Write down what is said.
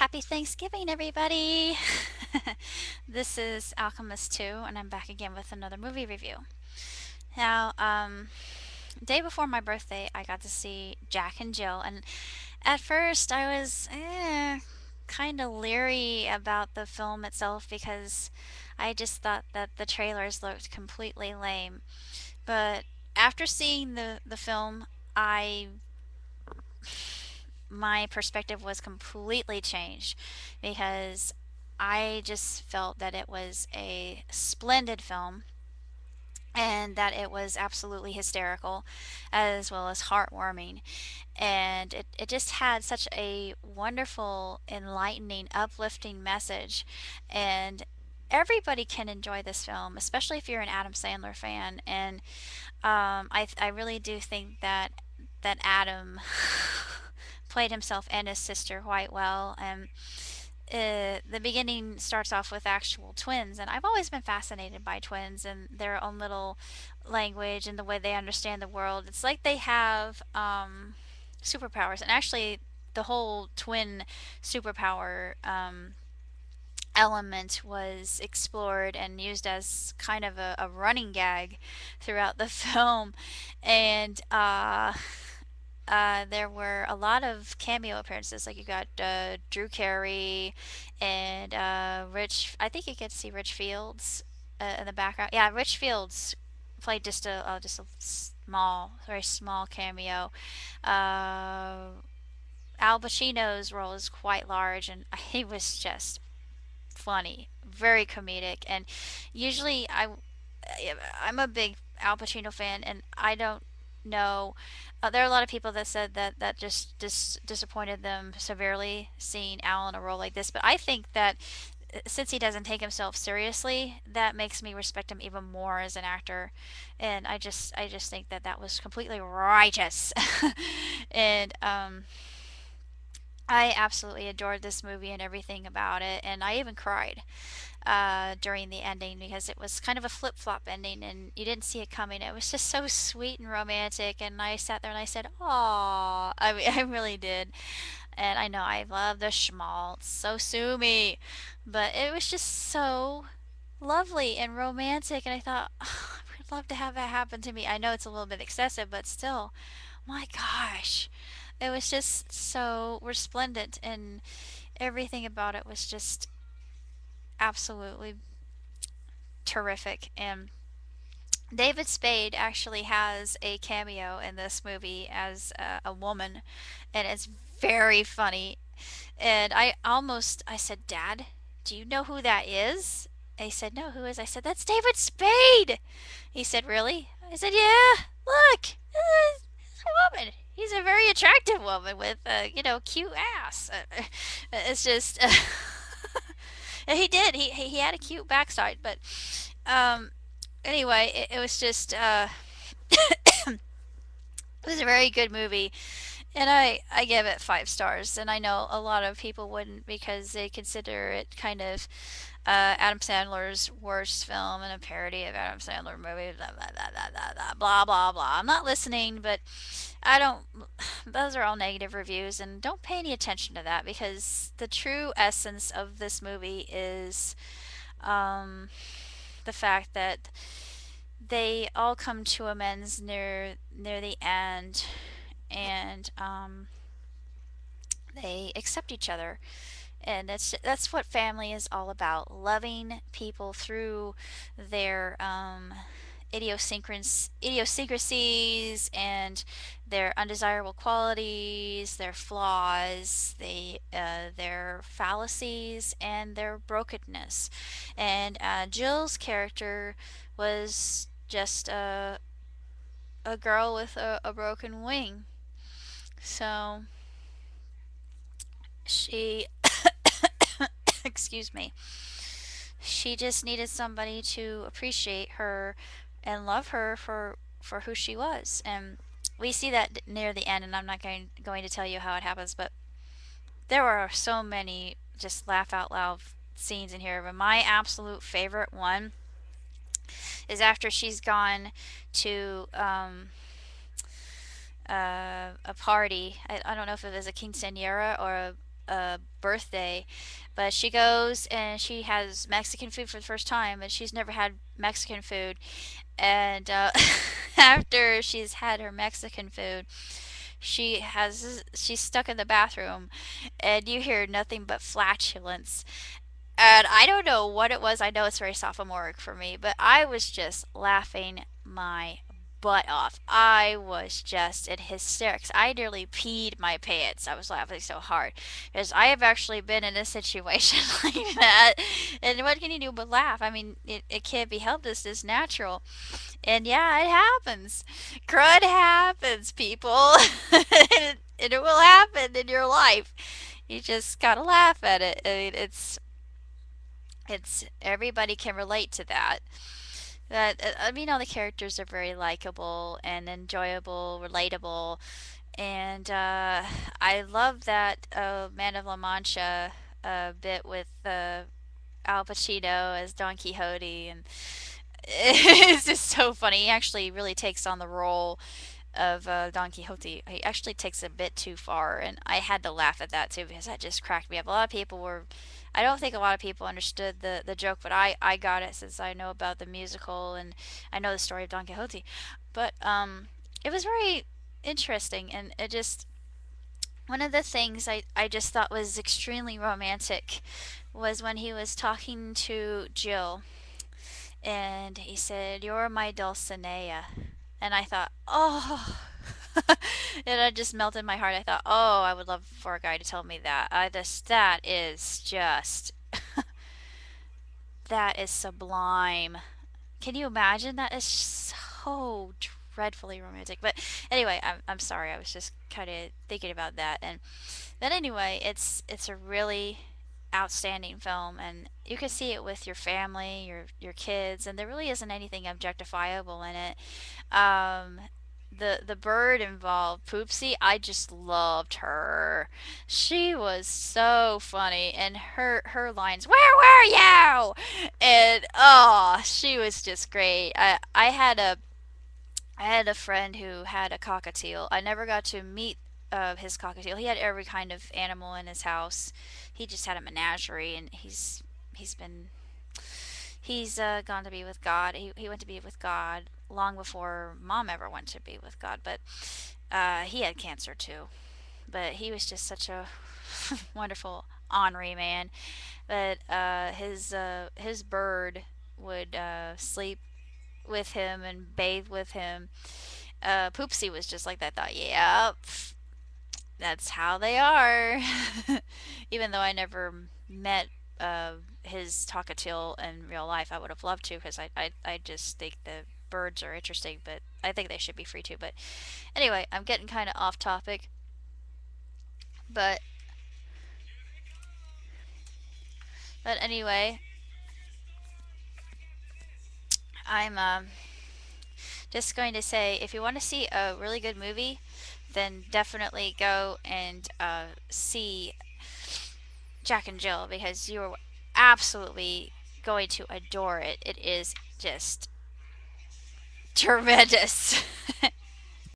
Happy Thanksgiving, everybody! This is Alchemist 2, and I'm back again with another movie review. Now, day before my birthday, I got to see Jack and Jill, and at first I was kind of leery about the film itself because I just thought that the trailers looked completely lame. But after seeing the film, I my perspective was completely changed because I just felt that it was a splendid film and that it was absolutely hysterical as well as heartwarming. And it just had such a wonderful, enlightening, uplifting message. And everybody can enjoy this film, especially if you're an Adam Sandler fan. And I really do think that Adam played himself and his sister quite well. And the beginning starts off with actual twins, and I've always been fascinated by twins and their own little language and the way they understand the world. It's like they have superpowers, and actually, the whole twin superpower element was explored and used as kind of a running gag throughout the film. And there were a lot of cameo appearances. Like you got Drew Carey and Rich. I think you get to see Rich Fields in the background. Yeah, Rich Fields played just a small, very small cameo. Uh, Al Pacino's role is quite large, and he was just funny, very comedic. And usually I'm a big Al Pacino fan, and I don't know. There are a lot of people that said that just disappointed them severely seeing Al in a role like this. But I think that since he doesn't take himself seriously, that makes me respect him even more as an actor. And I just think that that was completely righteous. And I absolutely adored this movie and everything about it, and I even cried during the ending because it was kind of a flip flop ending and you didn't see it coming. It was just so sweet and romantic, and I sat there and I said, "Aw," I mean, I really did. And I know I love the schmaltz, so sue me, but it was just so lovely and romantic, and I thought, oh, I would love to have that happen to me. I know it's a little bit excessive, but still, my gosh, it was just so resplendent, and everything about it was just absolutely terrific. And David Spade actually has a cameo in this movie as a woman, and it's very funny. And I said, Dad, do you know who that is? And he said, No, who is? I said, That's David Spade. He said, Really? I said, Yeah, look, it's a woman. He's a very attractive woman with, cute ass. It's just, he did. He had a cute backside, but um, anyway, it was just it was a very good movie, and I give it 5 stars. And I know a lot of people wouldn't because they consider it kind of Adam Sandler's worst film and a parody of Adam Sandler movies. Blah blah blah blah blah blah blah blah blah. I'm not listening, but I don't. Those are all negative reviews, and don't pay any attention to that because the true essence of this movie is um, the fact that they all come to amends near the end, and they accept each other. And that's what family is all about: loving people through their idiosyncrasies and their undesirable qualities, their flaws, their fallacies, and their brokenness. And Jill's character was just a girl with a broken wing. So she, excuse me, she just needed somebody to appreciate her and love her for who she was. And we see that near the end, and I'm not going to tell you how it happens, but there are so many just laugh out loud scenes in here. But my absolute favorite one is after she's gone to a party. I don't know if it was a quinceañera or birthday, but she goes and she has Mexican food for the first time, and she's never had Mexican food. And after she's had her Mexican food, she's stuck in the bathroom, and you hear nothing but flatulence. And I don't know what it was. I know it's very sophomoric for me, but I was just laughing my butt off. I was just in hysterics. I nearly peed my pants. I was laughing so hard because I have actually been in a situation like that. And what can you do but laugh? I mean, it can't be helped. It's just natural. And yeah, it happens. Crud happens, people. And it will happen in your life. You just gotta laugh at it. I mean, it's everybody can relate to that. That I mean, all the characters are very likable and enjoyable, relatable, and I love that Man of La Mancha bit with Al Pacino as Don Quixote, and it's just so funny. He actually really takes on the role of Don Quixote. He actually takes a bit too far, and I had to laugh at that too because that just cracked me up. A lot of people were, I don't think a lot of people understood the joke, but I got it since I know about the musical and I know the story of Don Quixote. But it was very interesting, and it just one of the things I just thought was extremely romantic was when he was talking to Jill and he said, "You're my Dulcinea." And I thought, oh, and it just melted my heart. I thought, oh, I would love for a guy to tell me that. That is just, that is sublime. Can you imagine? That is so dreadfully romantic. But anyway, I'm sorry. I was just kind of thinking about that. And then anyway, it's a really outstanding film, and you can see it with your family, your kids, and there really isn't anything objectifiable in it. Um, the bird involved, Poopsie, I just loved her. She was so funny, and her lines, "Where were you?" And oh, she was just great. I had a friend who had a cockatiel. I never got to meet his cockatiel. He had every kind of animal in his house. He just had a menagerie, and he's been he's gone to be with God. He went to be with God long before Mom ever went to be with God. But he had cancer too. But he was just such a wonderful ornery man. But his bird would sleep with him and bathe with him. Poopsie was just like that. Thought, yeah, that's how they are. Even though I never met his cockatiel in real life, I would have loved to because I just think the birds are interesting, but I think they should be free too. But anyway, I'm getting kind of off topic. But anyway, I'm just going to say if you want to see a really good movie, then definitely go and see Jack and Jill because you're absolutely going to adore it. It is just tremendous.